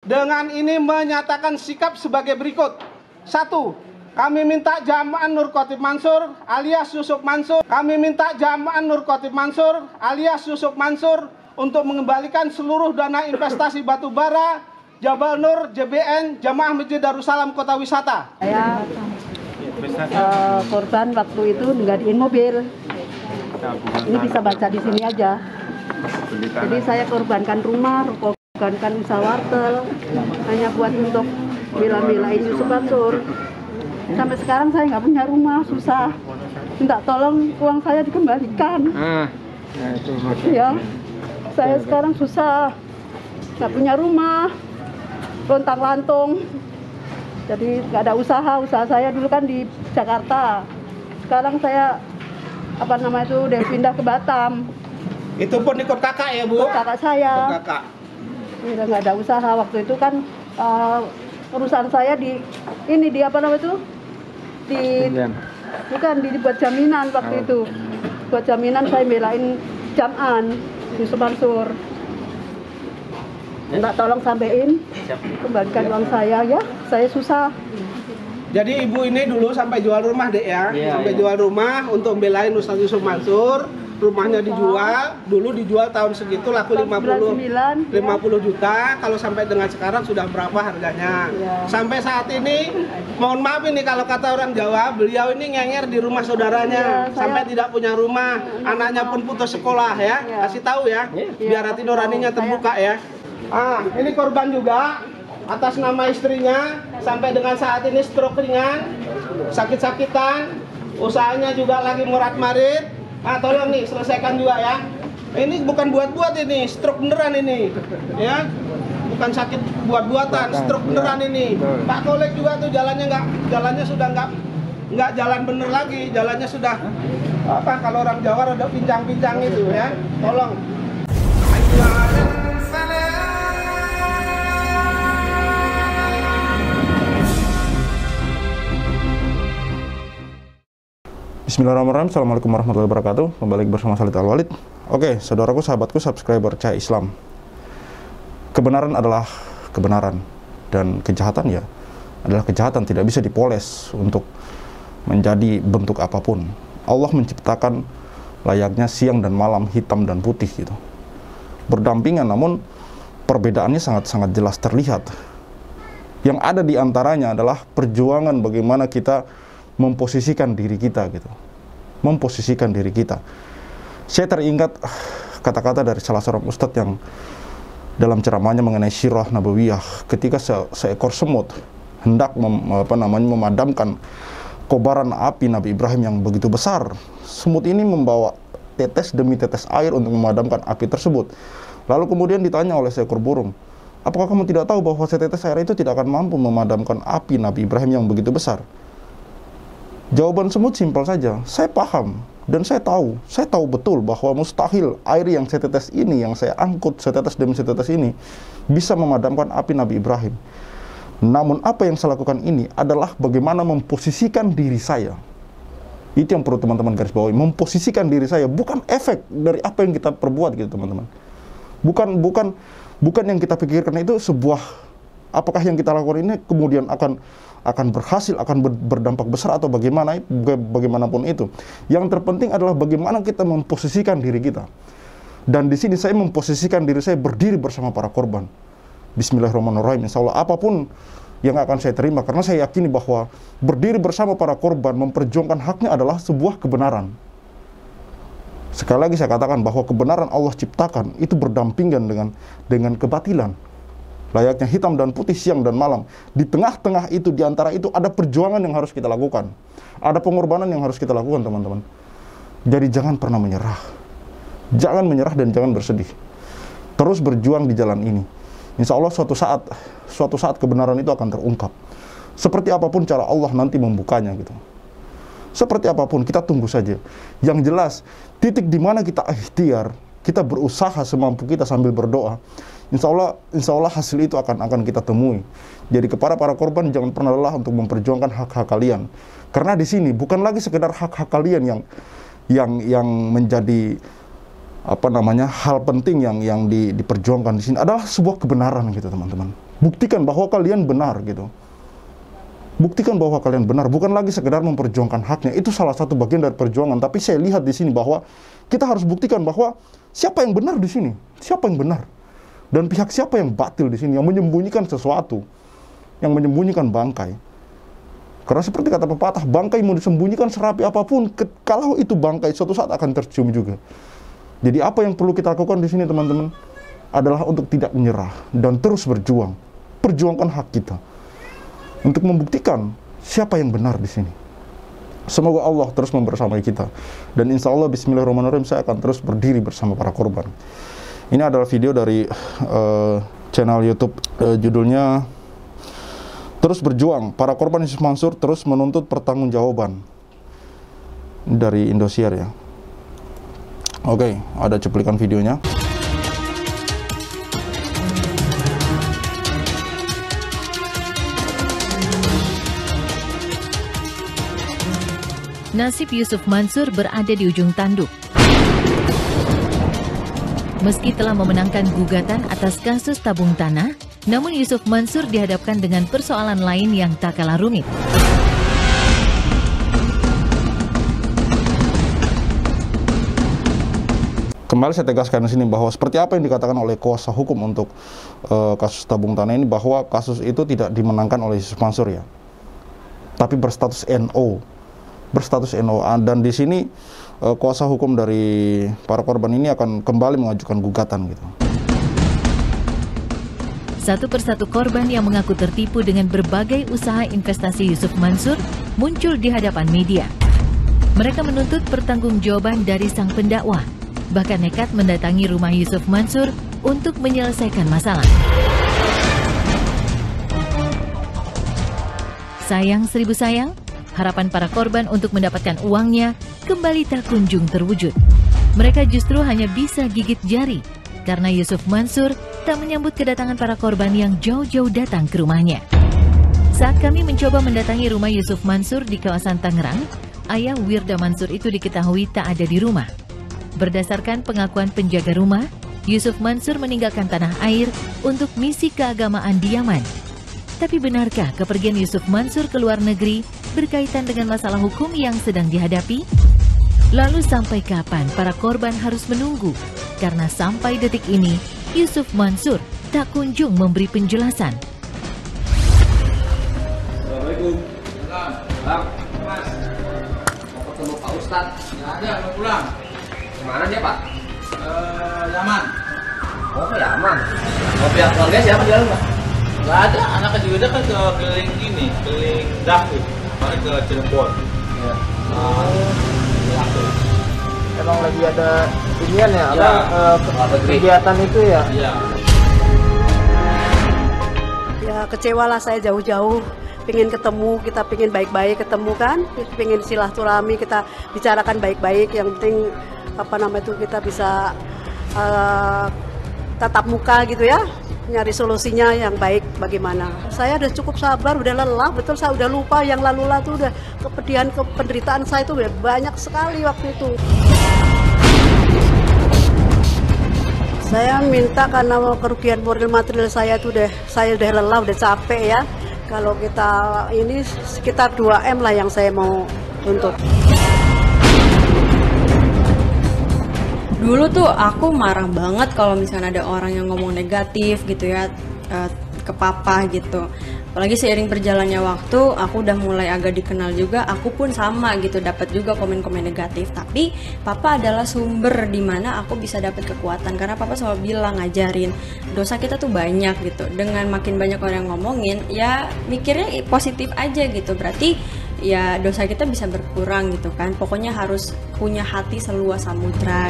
dengan ini menyatakan sikap sebagai berikut. 1. Kami minta Jamaah Nur Khotif Mansur alias Yusuf Mansur. Kami minta Jamaah Nur Khotif Mansur alias Yusuf Mansur untuk mengembalikan seluruh dana investasi batu bara Jabal Nur JBN Jamaah Masjid Darussalam Kota Wisata. Saya korban waktu itu nggadiin mobil. Ini bisa baca di sini aja. Jadi saya korbankan rumah, korbankan usaha wartel, hanya buat untuk bela-belain Yusuf Mansur. Sampai sekarang saya nggak punya rumah, susah. Minta tolong uang saya dikembalikan. Ya, saya sekarang susah, nggak punya rumah, lontang-lantung. Jadi nggak ada usaha saya dulu kan di Jakarta. Sekarang saya udah pindah ke Batam. Itu pun ikut kakak ya, Bu? Ikut kakak saya. Ikut kakak. Udah nggak ada usaha waktu itu kan. Perusahaan saya dibuat jaminan waktu itu. Buat jaminan saya belain Jaman Yusuf Mansur. Minta tolong sampein, kembalikan uang saya ya, saya susah. Jadi ibu ini dulu sampai jual rumah deh ya, sampai jual rumah untuk belain Ustadz Yusuf Mansur. Rumahnya dijual, dulu dijual tahun segitu laku 50 juta. Kalau sampai dengan sekarang sudah berapa harganya? Sampai saat ini, mohon maaf ini kalau kata orang Jawa, beliau ini ngenger di rumah saudaranya, sampai tidak punya rumah, anaknya pun putus sekolah ya. Kasih tahu ya, biar hati nuraninya terbuka ya. Ini korban juga atas nama istrinya, sampai dengan saat ini stroke ringan, sakit-sakitan, usahanya juga lagi murat-marit. Tolong nih selesaikan juga ya. Ini bukan buat-buat ini, stroke beneran ini, ya. Bukan sakit buat-buatan, stroke beneran ini. Pak Kolek juga tuh jalannya sudah nggak jalan bener lagi, jalannya sudah kalau orang Jawa rada pincang-pincang itu ya. Tolong. Bismillahirrahmanirrahim. Assalamualaikum warahmatullahi wabarakatuh. Kembali bersama Khalid Al-Walid. Oke, saudaraku, sahabatku, subscriber Cahaya Islam. Kebenaran adalah kebenaran, dan kejahatan ya adalah kejahatan, tidak bisa dipoles untuk menjadi bentuk apapun. Allah menciptakan layaknya siang dan malam, hitam dan putih gitu. Berdampingan, namun perbedaannya sangat-sangat jelas terlihat. Yang ada di antaranya adalah perjuangan bagaimana kita memposisikan diri kita gitu. Memposisikan diri kita. Saya teringat kata-kata dari salah seorang ustadz yang dalam ceramahnya mengenai Sirah Nabawiyah, ketika seekor semut hendak memadamkan kobaran api Nabi Ibrahim yang begitu besar. Semut ini membawa tetes demi tetes air untuk memadamkan api tersebut. Lalu kemudian ditanya oleh seekor burung, apakah kamu tidak tahu bahwa setetes air itu tidak akan mampu memadamkan api Nabi Ibrahim yang begitu besar? Jawaban semut simpel saja, saya paham dan saya tahu betul bahwa mustahil air yang setetes ini, yang saya angkut setetes demi setetes ini, bisa memadamkan api Nabi Ibrahim. Namun apa yang saya lakukan ini adalah bagaimana memposisikan diri saya. Itu yang perlu teman-teman garis bawahi, memposisikan diri saya, bukan efek dari apa yang kita perbuat gitu teman-teman. Bukan yang kita pikirkan itu sebuah, apakah yang kita lakukan ini kemudian akan berhasil, akan berdampak besar atau bagaimanapun itu. Yang terpenting adalah bagaimana kita memposisikan diri kita. Dan di sini saya memposisikan diri saya berdiri bersama para korban. Bismillahirrahmanirrahim. Insya Allah apapun yang akan saya terima, karena saya yakini bahwa berdiri bersama para korban memperjuangkan haknya adalah sebuah kebenaran. Sekali lagi saya katakan bahwa kebenaran Allah ciptakan itu berdampingan dengan kebatilan. Layaknya hitam dan putih, siang dan malam. Di tengah-tengah itu, di antara itu ada perjuangan yang harus kita lakukan. Ada pengorbanan yang harus kita lakukan, teman-teman. Jadi jangan pernah menyerah. Jangan menyerah dan jangan bersedih. Terus berjuang di jalan ini. Insya Allah suatu saat kebenaran itu akan terungkap. Seperti apapun cara Allah nanti membukanya gitu. Seperti apapun, kita tunggu saja. Yang jelas, titik di mana kita ikhtiar, kita berusaha semampu kita sambil berdoa, Insya Allah hasil itu akan kita temui. Jadi kepada para korban, jangan pernah lelah untuk memperjuangkan hak-hak kalian. Karena di sini bukan lagi sekedar hak-hak kalian yang menjadi hal penting yang diperjuangkan di sini, adalah sebuah kebenaran gitu teman-teman. Buktikan bahwa kalian benar gitu. Buktikan bahwa kalian benar, bukan lagi sekedar memperjuangkan haknya. Itu salah satu bagian dari perjuangan. Tapi saya lihat di sini bahwa kita harus buktikan bahwa siapa yang benar di sini, siapa yang benar, dan pihak siapa yang batil di sini, yang menyembunyikan sesuatu, yang menyembunyikan bangkai. Karena seperti kata pepatah, bangkai mau disembunyikan serapi apapun, kalau itu bangkai suatu saat akan tercium juga. Jadi apa yang perlu kita lakukan di sini, teman-teman, adalah untuk tidak menyerah dan terus berjuang, perjuangkan hak kita. Untuk membuktikan siapa yang benar di sini. Semoga Allah terus membersamai kita. Dan insya Allah bismillahirrahmanirrahim saya akan terus berdiri bersama para korban. Ini adalah video dari channel YouTube, judulnya Terus Berjuang. Para korban Yusuf Mansur terus menuntut pertanggungjawaban. Dari Indosiar ya. Oke, ada cuplikan videonya. Nasib Yusuf Mansur berada di ujung tanduk. Meski telah memenangkan gugatan atas kasus tabung tanah, namun Yusuf Mansur dihadapkan dengan persoalan lain yang tak kalah rumit. Kembali saya tegaskan di sini bahwa seperti apa yang dikatakan oleh kuasa hukum untuk kasus tabung tanah ini, bahwa kasus itu tidak dimenangkan oleh Yusuf Mansur ya, tapi berstatus NO. Dan di sini kuasa hukum dari para korban ini akan kembali mengajukan gugatan gitu. Satu persatu korban yang mengaku tertipu dengan berbagai usaha investasi Yusuf Mansur muncul di hadapan media. Mereka menuntut pertanggungjawaban dari sang pendakwah, bahkan nekat mendatangi rumah Yusuf Mansur untuk menyelesaikan masalah. Sayang seribu sayang, harapan para korban untuk mendapatkan uangnya kembali tak kunjung terwujud. Mereka justru hanya bisa gigit jari karena Yusuf Mansur tak menyambut kedatangan para korban yang jauh-jauh datang ke rumahnya. Saat kami mencoba mendatangi rumah Yusuf Mansur di kawasan Tangerang, ayah Wirda Mansur itu diketahui tak ada di rumah. Berdasarkan pengakuan penjaga rumah, Yusuf Mansur meninggalkan tanah air untuk misi keagamaan di Yaman. Tapi benarkah kepergian Yusuf Mansur ke luar negeri berkaitan dengan masalah hukum yang sedang dihadapi? Lalu sampai kapan para korban harus menunggu? Karena sampai detik ini, Yusuf Mansur tak kunjung memberi penjelasan. Assalamualaikum. Bang, Mas. Mau ketemu Pak Ustadz? Nggak ada, mau pulang. Kemana dia, Pak? Yaman. Oh, ke Yaman. Mau pihak keluarga siapa di dalam, Pak? Nggak ada, anak kecil udah kan ke keliling ini, keliling David. Kemarin ke Cirebon. Ya. Emang lagi ada inian ya, kegiatan itu ya? Iya. Ya kecewalah saya jauh-jauh, pengen ketemu, kita pengen baik-baik ketemu kan, pengen silaturahmi, kita bicarakan baik-baik, yang penting kita bisa tatap muka gitu ya, nyari solusinya yang baik bagaimana. Saya udah cukup sabar, udah lelah, betul saya udah lupa yang lalu-lalu tuh, udah kepedihan, penderitaan saya itu udah banyak sekali waktu itu. Saya minta karena kerugian moral material saya itu saya udah lelah, udah capek ya. Kalau kita ini sekitar 2M lah yang saya mau tuntut. Dulu tuh aku marah banget kalau misalnya ada orang yang ngomong negatif gitu ya ke papa gitu. Apalagi seiring berjalannya waktu, aku udah mulai agak dikenal juga, aku pun sama gitu, dapat juga komen-komen negatif. Tapi papa adalah sumber di mana aku bisa dapat kekuatan, karena papa selalu bilang, ngajarin dosa kita tuh banyak gitu. Dengan makin banyak orang yang ngomongin, ya mikirnya positif aja gitu. Berarti ya dosa kita bisa berkurang gitu kan. Pokoknya harus punya hati seluas samudra.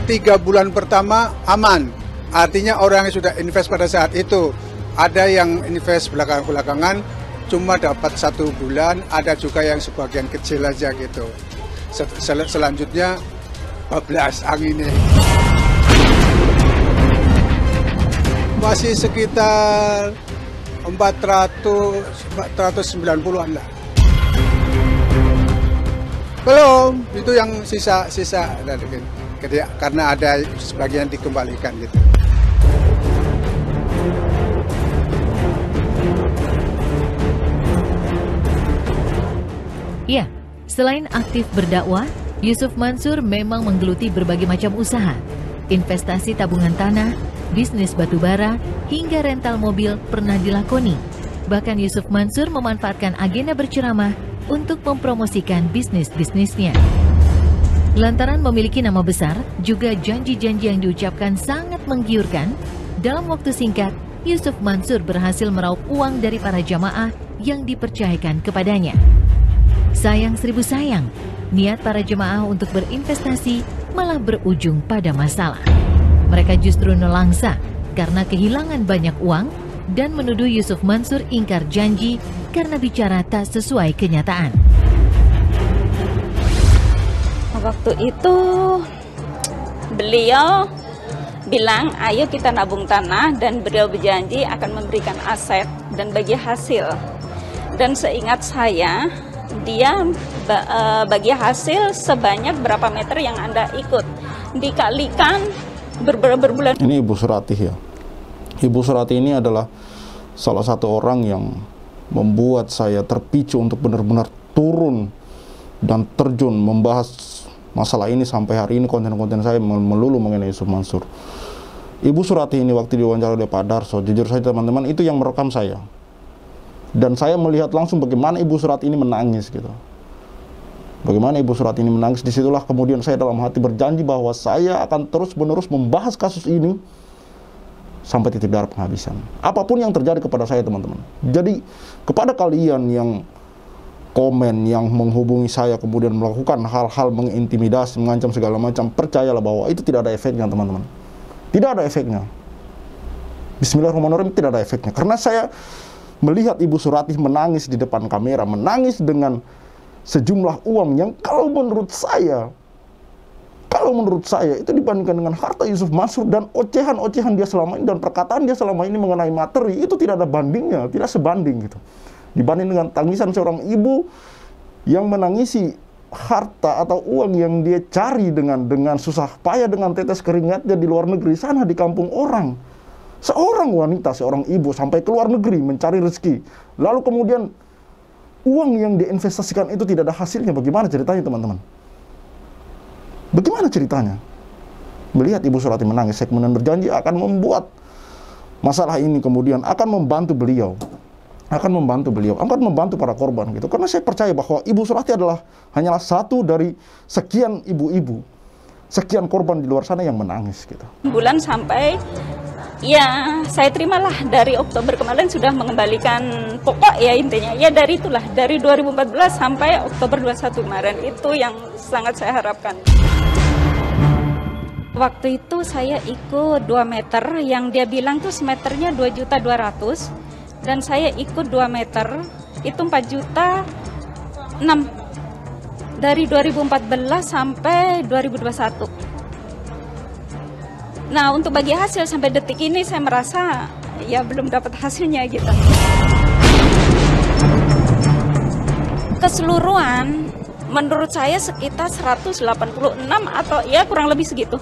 3 bulan pertama aman. Artinya orang yang sudah invest pada saat itu, ada yang invest belakangan cuma dapat 1 bulan, ada juga yang sebagian kecil aja gitu. Selanjutnya 12 anginnya. Masih sekitar 490-an lah. Belum, itu yang sisa karena ada sebagian dikembalikan gitu. Ya, selain aktif berdakwah, Yusuf Mansur memang menggeluti berbagai macam usaha. Investasi tabungan tanah, bisnis batubara, hingga rental mobil pernah dilakoni. Bahkan Yusuf Mansur memanfaatkan agenda berceramah untuk mempromosikan bisnis-bisnisnya. Lantaran memiliki nama besar, juga janji-janji yang diucapkan sangat menggiurkan, dalam waktu singkat, Yusuf Mansur berhasil meraup uang dari para jamaah yang dipercayakan kepadanya. Sayang seribu sayang, niat para jemaah untuk berinvestasi malah berujung pada masalah. Mereka justru nelangsa karena kehilangan banyak uang dan menuduh Yusuf Mansur ingkar janji karena bicara tak sesuai kenyataan. Waktu itu beliau bilang, ayo kita nabung tanah, dan beliau berjanji akan memberikan aset dan bagi hasil. Dan seingat saya, dia bagi hasil sebanyak berapa meter yang Anda ikut. Dikalikan berbulan. Ini Ibu Surati ya. Ibu Surati ini adalah salah satu orang yang membuat saya terpicu untuk benar-benar turun dan terjun membahas masalah ini. Sampai hari ini konten-konten saya melulu mengenai Yusuf Mansur. Ibu Surati ini waktu diwawancara oleh Pak Darso, jujur saja teman-teman, itu yang merekam saya. Dan saya melihat langsung bagaimana Ibu Surati ini menangis gitu. Bagaimana Ibu Surati ini menangis. Disitulah kemudian saya dalam hati berjanji bahwa saya akan terus-menerus membahas kasus ini sampai titik darah penghabisan. Apapun yang terjadi kepada saya teman-teman. Jadi kepada kalian yang komen, yang menghubungi saya kemudian melakukan hal-hal mengintimidasi, mengancam segala macam, percayalah bahwa itu tidak ada efeknya teman-teman. Tidak ada efeknya. Bismillahirrahmanirrahim, tidak ada efeknya. Karena saya melihat Ibu Surati menangis di depan kamera, menangis dengan sejumlah uang yang kalau menurut saya itu dibandingkan dengan harta Yusuf Mansur dan ocehan-ocehan dia selama ini dan perkataan dia selama ini mengenai materi, itu tidak ada bandingnya, tidak sebanding gitu. Dibanding dengan tangisan seorang ibu yang menangisi harta atau uang yang dia cari dengan susah payah, dengan tetes keringatnya di luar negeri sana, di kampung orang. Seorang wanita, seorang ibu sampai ke luar negeri mencari rezeki. Lalu kemudian uang yang diinvestasikan itu tidak ada hasilnya. Bagaimana ceritanya teman-teman? Bagaimana ceritanya? Melihat Ibu Surati menangis, saya kemudian berjanji akan membuat masalah ini kemudian akan membantu beliau. Akan membantu para korban gitu. Karena saya percaya bahwa Ibu Surati hanyalah satu dari sekian ibu-ibu, sekian korban di luar sana yang menangis gitu. Bulan sampai ya saya terimalah dari Oktober kemarin sudah mengembalikan pokok ya, intinya ya dari itulah, dari 2014 sampai Oktober 21 kemarin, itu yang sangat saya harapkan. Waktu itu saya ikut 2 meter, yang dia bilang tuh semeternya 2.200.000 dan saya ikut 2 meter itu 4.600.000 dari 2014 sampai 2021. Nah, untuk bagi hasil sampai detik ini saya merasa ya belum dapat hasilnya gitu. Keseluruhan menurut saya sekitar 186 atau ya kurang lebih segitu.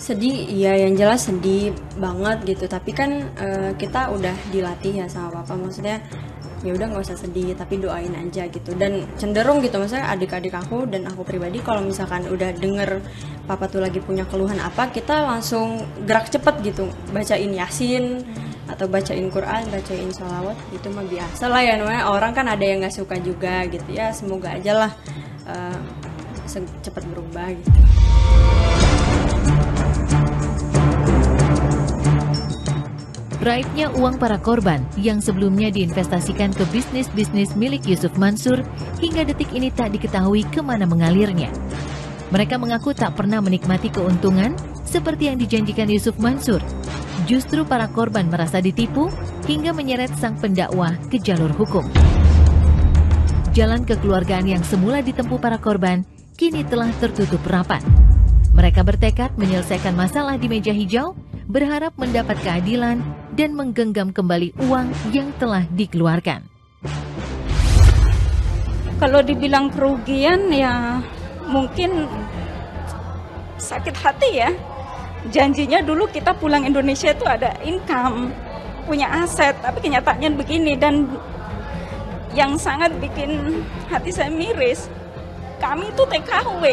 Sedih, ya yang jelas sedih banget gitu. Tapi kan kita udah dilatih ya sama papa, maksudnya ya udah nggak usah sedih, tapi doain aja gitu. Dan cenderung gitu, maksudnya adik-adik aku dan aku pribadi kalau misalkan udah denger papa tuh lagi punya keluhan apa, kita langsung gerak cepet gitu, bacain Yasin atau bacain Quran, bacain sholawat, itu mah biasa lah ya, namanya orang kan ada yang nggak suka juga gitu ya. Semoga aja lah cepat berubah gitu. Raibnya uang para korban yang sebelumnya diinvestasikan ke bisnis-bisnis milik Yusuf Mansur hingga detik ini tak diketahui kemana mengalirnya. Mereka mengaku tak pernah menikmati keuntungan seperti yang dijanjikan Yusuf Mansur. Justru para korban merasa ditipu hingga menyeret sang pendakwah ke jalur hukum. Jalan kekeluargaan yang semula ditempuh para korban kini telah tertutup rapat. Mereka bertekad menyelesaikan masalah di meja hijau, berharap mendapat keadilan dan menggenggam kembali uang yang telah dikeluarkan. Kalau dibilang kerugian ya mungkin sakit hati ya. Janjinya dulu kita pulang Indonesia itu ada income, punya aset, tapi kenyataannya begini. Dan yang sangat bikin hati saya miris, kami itu TKW.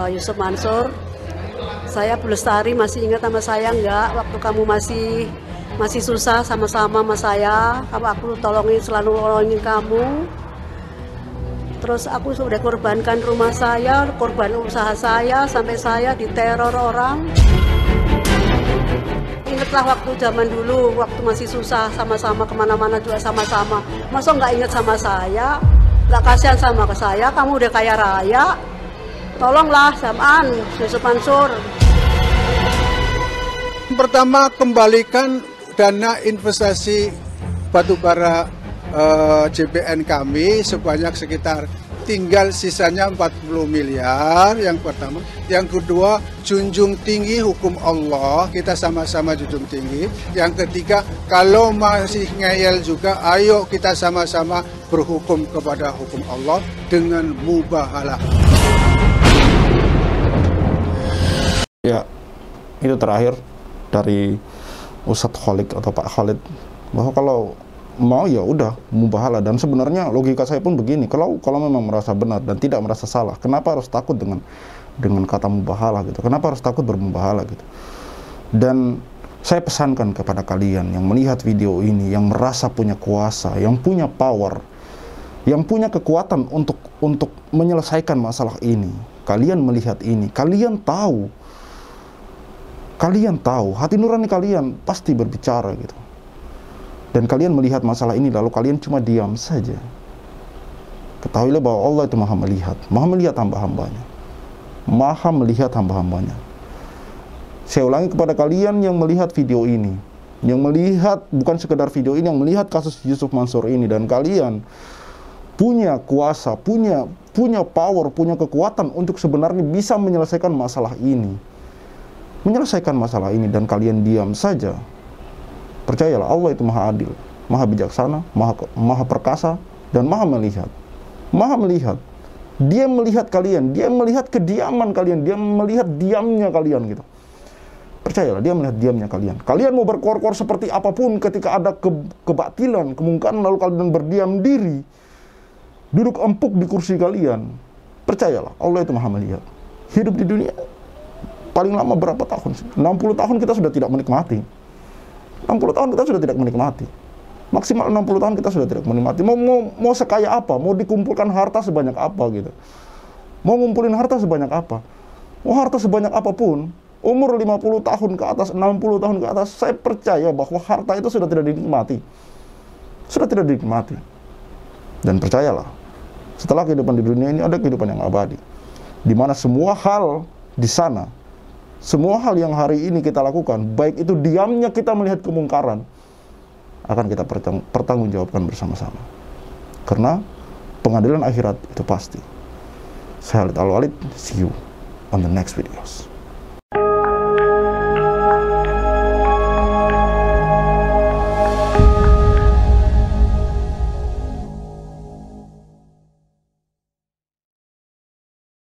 Yusuf Mansur, saya Bu Lestari masih ingat sama saya nggak? Waktu kamu masih susah sama-sama sama saya, aku tolongin, selalu tolongin kamu. Terus aku sudah korbankan rumah saya, korban usaha saya, sampai saya diteror orang. Ingatlah waktu zaman dulu, waktu masih susah sama-sama, kemana-mana juga sama-sama. Masa nggak ingat sama saya? Nggak kasihan sama ke saya, kamu udah kaya raya. Tolonglah Zaman, Yusuf Mansur. Pertama, kembalikan dana investasi batubara JPN kami sebanyak sekitar tinggal sisanya 40 miliar yang pertama. Yang kedua, junjung tinggi hukum Allah, kita sama-sama junjung tinggi. Yang ketiga, kalau masih ngeyel juga, ayo kita sama-sama berhukum kepada hukum Allah dengan mubahalah. Ya, itu terakhir dari Ustadz Khalid atau Pak Khalid, bahwa kalau mau ya udah mubahalah. Dan sebenarnya logika saya pun begini, kalau memang merasa benar dan tidak merasa salah, kenapa harus takut dengan kata mubahalah gitu? Kenapa harus takut bermubahalah gitu? Dan saya pesankan kepada kalian yang melihat video ini, yang merasa punya kuasa, yang punya power, yang punya kekuatan untuk menyelesaikan masalah ini. Kalian melihat ini, kalian tahu, hati nurani kalian pasti berbicara gitu. Dan kalian melihat masalah ini lalu kalian cuma diam saja. Ketahuilah bahwa Allah itu maha melihat hamba-hambanya. Maha melihat hamba-hambanya. Saya ulangi kepada kalian yang melihat video ini, yang melihat bukan sekedar video ini, yang melihat kasus Yusuf Mansur ini, dan kalian punya kuasa, punya power, punya kekuatan untuk sebenarnya bisa menyelesaikan masalah ini. Dan kalian diam saja. Percayalah, Allah itu maha adil, maha bijaksana, maha perkasa, dan maha melihat. Dia melihat kalian, dia melihat kediaman kalian, dia melihat diamnya kalian gitu. Percayalah, dia melihat diamnya kalian. Kalian mau berkor-kor seperti apapun ketika ada kebatilan, kemungkaran, lalu kalian berdiam diri, duduk empuk di kursi kalian. Percayalah, Allah itu maha melihat. Hidup di dunia paling lama berapa tahun? 60 tahun kita sudah tidak menikmati. 60 tahun kita sudah tidak menikmati. Maksimal 60 tahun kita sudah tidak menikmati. Mau sekaya apa? Mau dikumpulkan harta sebanyak apa gitu? Mau ngumpulin harta sebanyak apa? Mau harta sebanyak apapun, umur 50 tahun ke atas, 60 tahun ke atas, saya percaya bahwa harta itu sudah tidak dinikmati. Sudah tidak dinikmati. Dan percayalah, setelah kehidupan di dunia ini ada kehidupan yang abadi, di mana semua hal di sana, semua hal yang hari ini kita lakukan, baik itu diamnya kita melihat kemungkaran, akan kita pertanggungjawabkan bersama-sama. Karena pengadilan akhirat itu pasti. Saya Khalid Al-Walid, see you on the next videos.